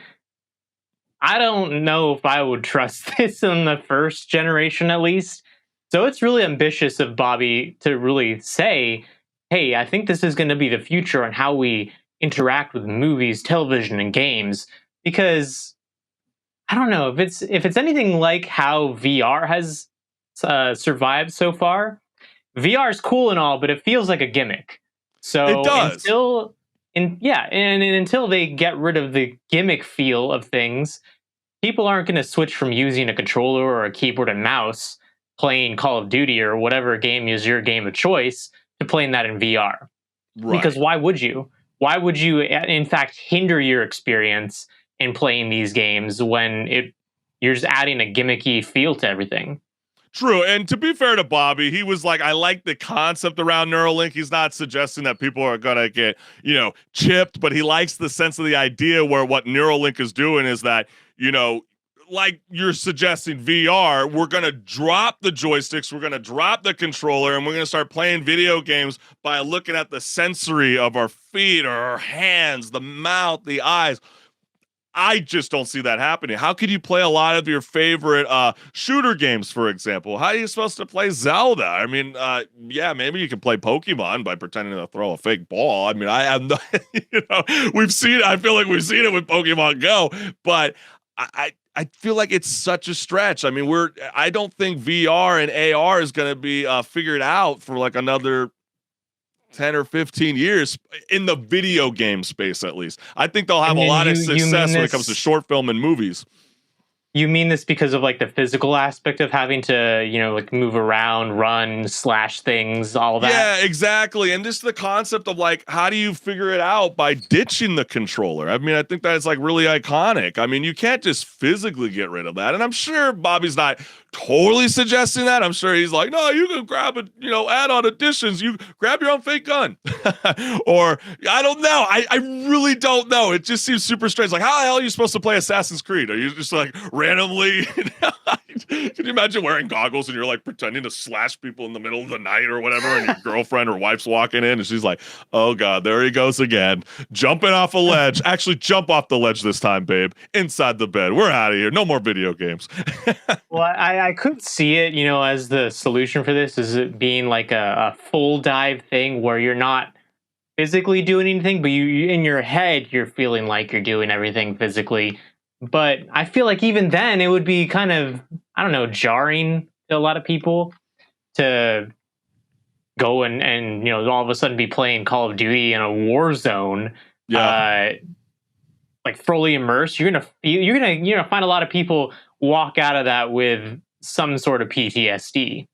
I don't know if I would trust this in the first generation, at least. So it's really ambitious of Bobby to really say, hey, I think this is going to be the future on how we interact with movies, television, and games. Because I don't know if it's anything like how VR has survived so far. VR is cool and all, but it feels like a gimmick. It So does. and until they get rid of the gimmick feel of things, people aren't going to switch from using a controller or a keyboard and mouse playing Call of Duty or whatever game is your game of choice to playing that in VR. Right. Because why would you? Why would you, in fact, hinder your experience in playing these games when you're just adding a gimmicky feel to everything? True. And to be fair to Bobby, he was like, I like the concept around Neuralink. He's not suggesting that people are going to get, chipped, but he likes the sense of the idea where what Neuralink is doing is that, like you're suggesting VR, we're going to drop the joysticks, we're going to drop the controller, and we're going to start playing video games by looking at the sensory of our feet or our hands, the mouth, the eyes. I just don't see that happening. How could you play a lot of your favorite shooter games, for example? How are you supposed to play Zelda? I mean, maybe you can play Pokemon by pretending to throw a fake ball. I mean, I have no, we've seen it. I feel like we've seen it with Pokemon Go, but I feel like it's such a stretch. I mean, I don't think VR and AR is going to be figured out for like another 10 or 15 years in the video game space, at least. I think they'll have a lot of success when it comes to short film and movies. You mean this because of like the physical aspect of having to, like move around, run, slash things, all that? Yeah, exactly. And just the concept of like, how do you figure it out by ditching the controller? I mean, I think that is like really iconic. I mean, you can't just physically get rid of that. And I'm sure Bobby's not totally suggesting that. I'm sure he's like, no, you can grab it, add-on additions. You grab your own fake gun. Or I don't know. I really don't know. It just seems super strange. Like, how the hell are you supposed to play Assassin's Creed? Are you just like randomly? Can you imagine wearing goggles and you're like pretending to slash people in the middle of the night or whatever, and your girlfriend or wife's walking in and she's like, oh God, there he goes again. Jumping off a ledge. Actually, jump off the ledge this time, babe. Inside the bed. We're out of here. No more video games. Well, I could see it, as the solution for this is it being like a full dive thing where you're not physically doing anything, but you in your head, you're feeling like you're doing everything physically. But I feel like even then it would be kind of, I don't know, jarring to a lot of people to go and all of a sudden be playing Call of Duty in a war zone. Yeah. Like fully immersed. You're gonna find a lot of people walk out of that with some sort of PTSD.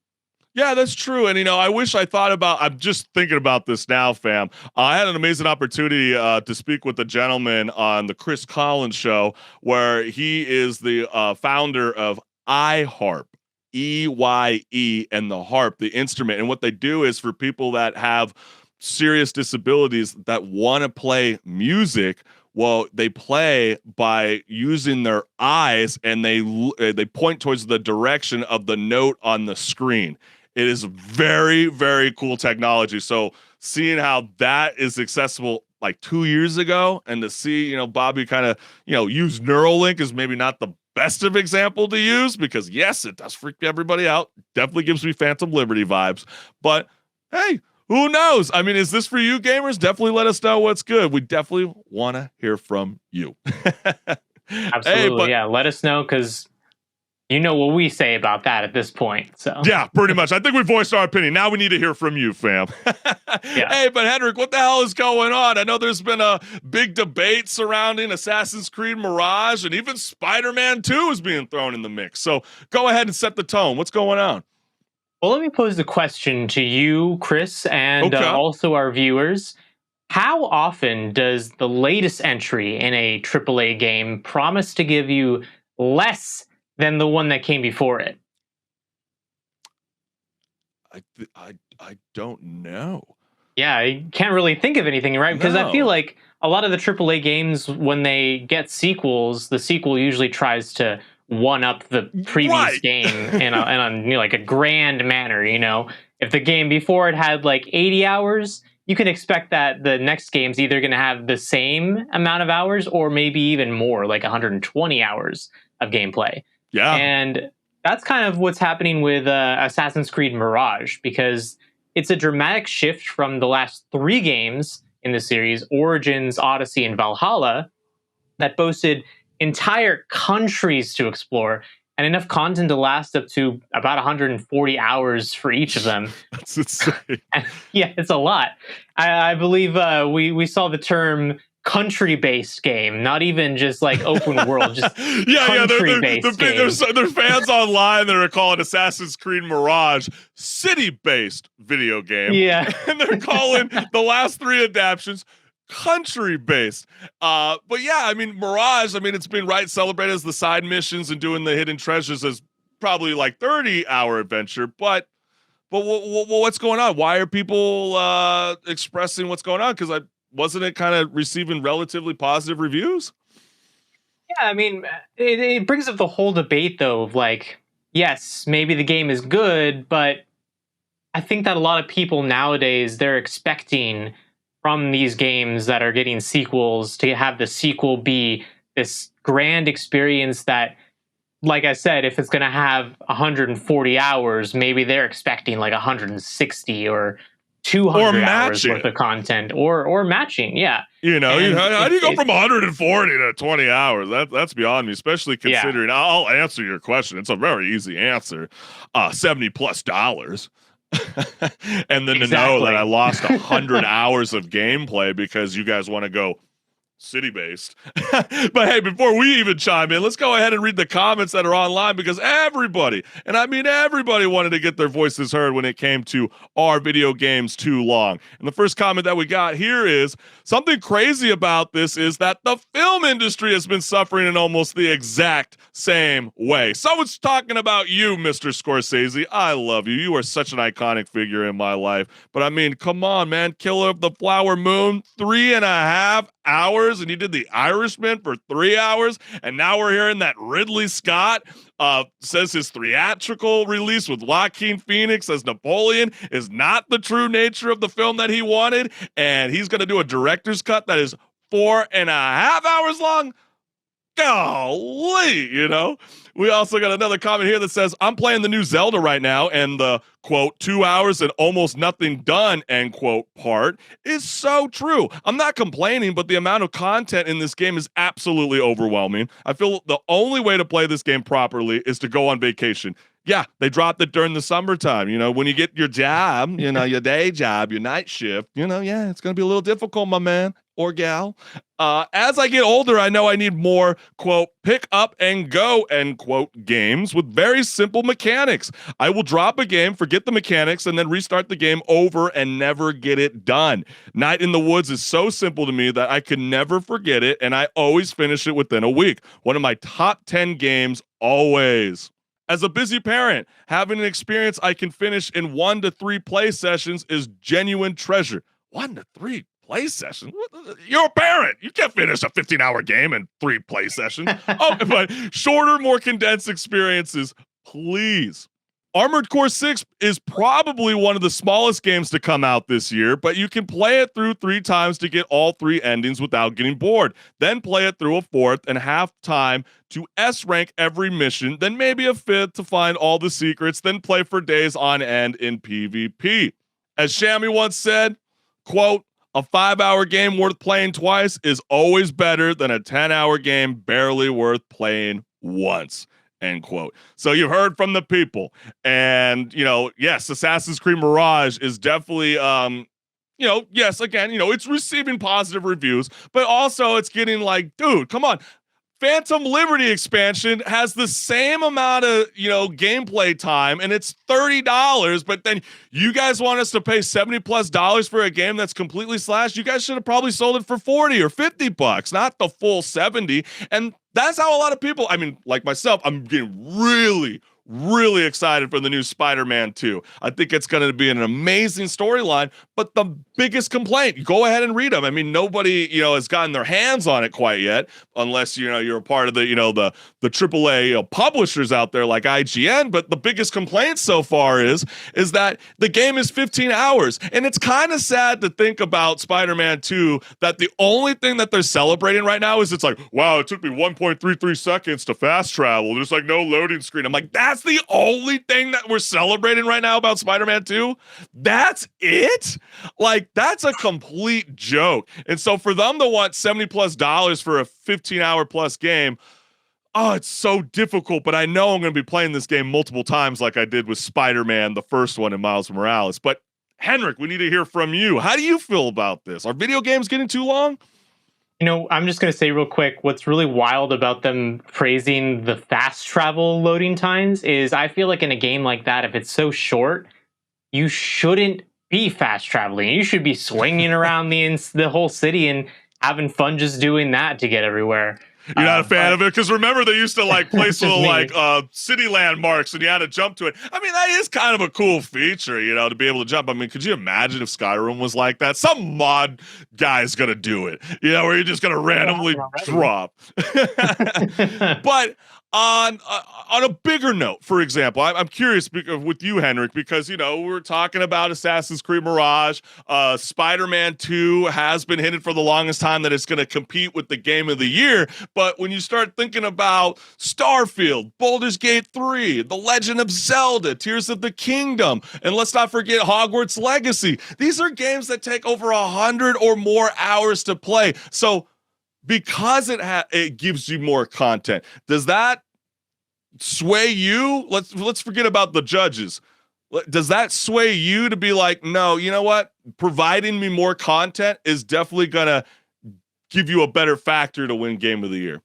Yeah, that's true. And, I wish I thought I'm just thinking about this now, fam. I had an amazing opportunity to speak with a gentleman on the Chris Collins show, where he is the founder of iHarp, EYE, and the harp, the instrument. And what they do is for people that have serious disabilities that want to play music, well, they play by using their eyes, and they point towards the direction of the note on the screen. It is very, very cool technology. So seeing how that is accessible like 2 years ago, and to see, Bobby kind of, use Neuralink is maybe not the best of example to use, because yes, it does freak everybody out. Definitely gives me Phantom Liberty vibes. But hey, who knows? I mean, is this for you, gamers? Definitely let us know what's good. We definitely want to hear from you. Absolutely. Yeah. Let us know, because you know what we say about that at this point. So yeah, pretty much. I think we voiced our opinion. Now we need to hear from you, fam. Yeah. Hey, but HenricK, what the hell is going on? I know there's been a big debate surrounding Assassin's Creed Mirage, and even Spider-Man 2 is being thrown in the mix. So go ahead and set the tone. What's going on? Well, let me pose the question to you, Chris, and also our viewers. How often does the latest entry in a AAA game promise to give you less than the one that came before it? I don't know. Yeah, I can't really think of anything, right? Because I feel like a lot of the AAA games, when they get sequels, the sequel usually tries to one up the previous game in a like a grand manner. If the game before it had like 80 hours, you can expect that the next game's either going to have the same amount of hours or maybe even more, like 120 hours of gameplay. Yeah. And that's kind of what's happening with Assassin's Creed Mirage, because it's a dramatic shift from the last 3 games in the series, Origins, Odyssey, and Valhalla, that boasted entire countries to explore and enough content to last up to about 140 hours for each of them. That's insane. Yeah, it's a lot. I believe we saw the term country-based game, not even just like open world, just country-based game. There's fans online that are calling Assassin's Creed Mirage city-based video game. Yeah. And they're calling the last 3 adaptions country-based. But yeah, I mean, Mirage, I mean, it's been celebrated as the side missions and doing the hidden treasures as probably like 30-hour adventure, but what's going on? Why are people expressing what's going on? Because wasn't it kind of receiving relatively positive reviews? Yeah, I mean, it brings up the whole debate, though, of like, yes, maybe the game is good, but I think that a lot of people nowadays, they're expecting from these games that are getting sequels to have the sequel be this grand experience that, like I said, if it's going to have 140 hours, maybe they're expecting like 160 or 200 hours worth of content or matching. Yeah. You know, how do you go from 140 to 20 hours? That's beyond me, especially considering I'll answer your question. It's a very easy answer. $70+ and then to know that I lost 100 hours of gameplay because you guys want to go city-based. But hey, before we even chime in, let's go ahead and read the comments that are online, because everybody, and I mean everybody, wanted to get their voices heard when it came to Are Video Games Too Long? And the first comment that we got here is, something crazy about this is that the film industry has been suffering in almost the exact same way. Someone's talking about you, Mr. Scorsese. I love you. You are such an iconic figure in my life. But I mean, come on, man. Killer of the Flower Moon, 3.5 hours, and you did The Irishman for 3 hours, and now we're hearing that Ridley Scott says his theatrical release with Joaquin Phoenix as Napoleon is not the true nature of the film that he wanted, and he's going to do a director's cut that is 4.5 hours long. Golly, you know. We also got another comment here that says, I'm playing the new Zelda right now, and the, quote, 2 hours and almost nothing done, end quote, part is so true. I'm not complaining, but the amount of content in this game is absolutely overwhelming. I feel the only way to play this game properly is to go on vacation. Yeah, they dropped it during the summertime. You know, when you get your job, you know, your day job, your night shift, you know, yeah, it's going to be a little difficult, my man or gal. As I get older, I know I need more, quote, pick up and go, end quote, games with very simple mechanics. I will drop a game, forget the mechanics, and then restart the game over and never get it done. Night in the Woods is so simple to me that I could never forget it, and I always finish it within a week. One of my top 10 games, always. As a busy parent, having an experience I can finish in 1 to 3 play sessions is genuine treasure. 1 to 3 play sessions? You're a parent. You can't finish a 15-hour game in 3 play sessions. Oh, but shorter, more condensed experiences, please. Armored Core 6 is probably one of the smallest games to come out this year, but you can play it through 3 times to get all 3 endings without getting bored. Then play it through a 4th and half time to S-rank every mission, then maybe a 5th to find all the secrets, then play for days on end in PvP. As Shammy once said, quote, a 5-hour game worth playing twice is always better than a 10-hour game barely worth playing once. End quote. So you heard from the people, and you know, yes, Assassin's Creed Mirage is definitely, you know, yes, again, you know, it's receiving positive reviews, but also it's getting like, dude, come on. Phantom Liberty expansion has the same amount of, you know, gameplay time, and it's $30, but then you guys want us to pay $70+ for a game that's completely slashed. You guys should have probably sold it for 40 or 50 bucks, not the full 70. And that's how a lot of people, I mean, like myself, I'm getting really excited for the new Spider-Man 2. I think it's going to be an amazing storyline, but the biggest complaint, go ahead and read them. I mean, nobody, you know, has gotten their hands on it quite yet, unless, you know, you're a part of the, you know, the AAA, you know, publishers out there like IGN, but the biggest complaint so far is that the game is 15 hours, and it's kind of sad to think about Spider-Man 2, that the only thing that they're celebrating right now is it's like, wow, it took me 1.33 seconds to fast travel. There's like no loading screen. I'm like, that's That's the only thing that we're celebrating right now about Spider-Man 2. That's it? Like, that's a complete joke. And so for them to want $70+ for a 15-hour plus game, oh, it's so difficult, but I know I'm going to be playing this game multiple times like I did with Spider-Man, the first one, and Miles Morales. But Henrik, we need to hear from you. How do you feel about this? Are video games getting too long? You know, I'm just going to say real quick, what's really wild about them praising the fast travel loading times is I feel like in a game like that, if it's so short, you shouldn't be fast traveling. You should be swinging around the whole city and having fun just doing that to get everywhere. You're not a fan of it? Because remember, they used to like place little like city landmarks and you had to jump to it. I mean, that is kind of a cool feature, you know, to be able to jump. I mean, could you imagine if Skyrim was like that? Some mod guy's going to do it, you know, where you're just going to randomly drop. But on a bigger note, for example, I'm curious with you, Henrik, because, you know, we're talking about Assassin's Creed Mirage. Spider-Man 2 has been hinted for the longest time that it's going to compete with the game of the year. But when you start thinking about Starfield, Baldur's Gate 3, The Legend of Zelda, Tears of the Kingdom, and let's not forget Hogwarts Legacy, these are games that take over 100 or more hours to play. So because it gives you more content, does that sway you? Let's forget about the judges. Does that sway you to be like, no, you know what? Providing me more content is definitely gonna give you a better factor to win Game of the Year?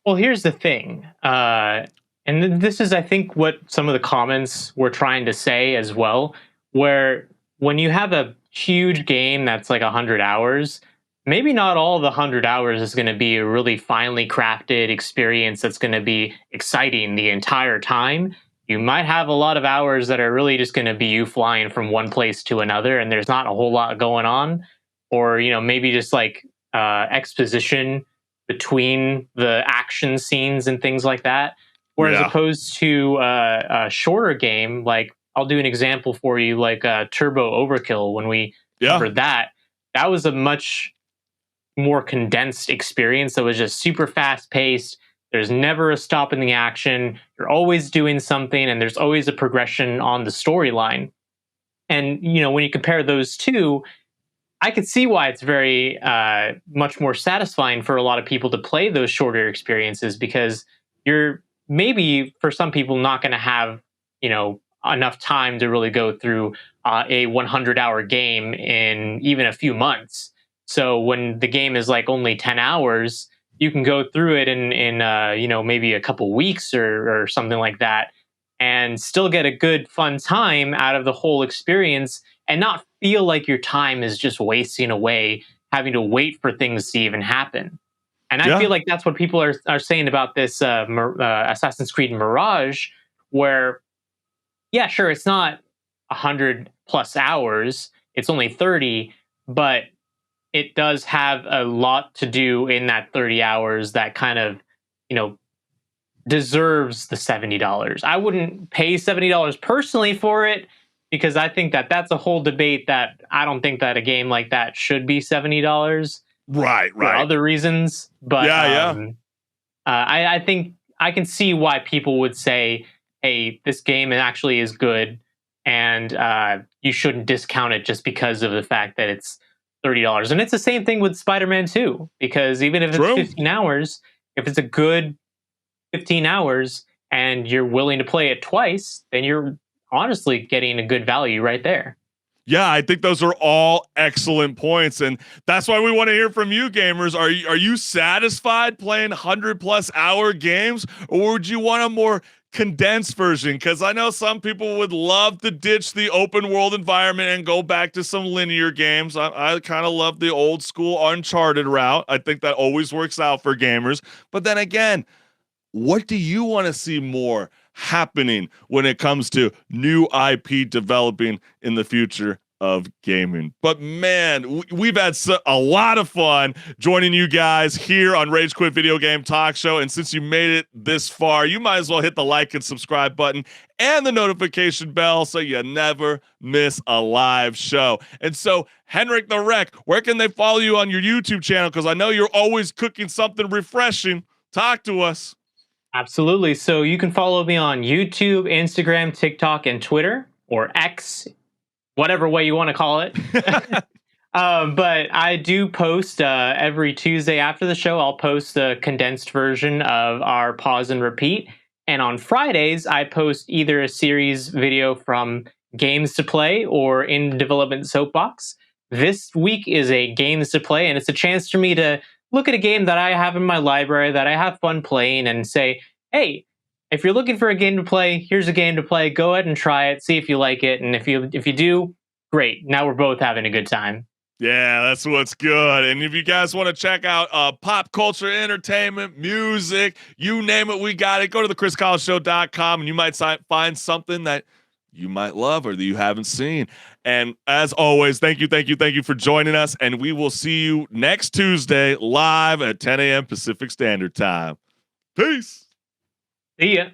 Well, here's the thing, and this is, I think, what some of the comments were trying to say as well, where when you have a huge game that's like 100 hours, maybe not all the 100 hours is going to be a really finely crafted experience that's going to be exciting the entire time. You might have a lot of hours that are really just going to be you flying from one place to another and there's not a whole lot going on. Or, you know, maybe just like exposition between the action scenes and things like that. Whereas opposed to a shorter game, like I'll do an example for you, like Turbo Overkill, when we covered that was a much more condensed experience that was just super fast paced. There's never a stop in the action. You're always doing something and there's always a progression on the storyline. And, you know, when you compare those two, I could see why it's very much more satisfying for a lot of people to play those shorter experiences, because you're maybe for some people not going to have, you know, enough time to really go through a 100-hour game in even a few months. So when the game is like only 10 hours, you can go through it in you know, maybe a couple weeks or something like that, and still get a good fun time out of the whole experience and not feel like your time is just wasting away having to wait for things to even happen. And I feel like that's what people are saying about this Assassin's Creed Mirage, where, yeah, sure, it's not 100+ hours, it's only 30, but it does have a lot to do in that 30 hours that kind of, you know, deserves the $70. I wouldn't pay $70 personally for it, because I think that that's a whole debate that I don't think that a game like that should be $70. Right. For other reasons. But I think I can see why people would say, hey, this game actually is good, and you shouldn't discount it just because of the fact that it's $30. And it's the same thing with Spider-Man 2, because even if it's 15 hours, if it's a good 15 hours and you're willing to play it twice, then you're honestly getting a good value right there. Yeah, I think those are all excellent points, and that's why we want to hear from you, gamers. Are you satisfied playing 100+ hour games, or would you want a more condensed version? Because I know some people would love to ditch the open world environment and go back to some linear games. I kind of love the old school Uncharted route. I think that always works out for gamers. But then again, what do you want to see more happening when it comes to new IP developing in the future of gaming? But man, we've had a lot of fun joining you guys here on Rage Quit Video Game Talk Show. And since you made it this far, you might as well hit the like and subscribe button and the notification bell so you never miss a live show. And so, HenricK the Wreck, where can they follow you on your YouTube channel? Because I know you're always cooking something refreshing. Talk to us. Absolutely. So you can follow me on YouTube, Instagram, TikTok, and Twitter, or X, whatever way you want to call it. But I do post every Tuesday after the show. I'll post the condensed version of our pause and repeat. And on Fridays, I post either a series video from Games to Play or In Development Soapbox. This week is a Games to Play, and it's a chance for me to look at a game that I have in my library that I have fun playing and say, hey, if you're looking for a game to play, here's a game to play. Go ahead and try it, see if you like it. And if you do, great. Now we're both having a good time. Yeah, that's what's good. And if you guys want to check out pop culture, entertainment, music, you name it, we got it. Go to thechriscollinshow.com and you might find something that you might love or that you haven't seen. And as always, thank you for joining us. And we will see you next Tuesday live at 10 a.m. Pacific Standard Time. Peace. See ya.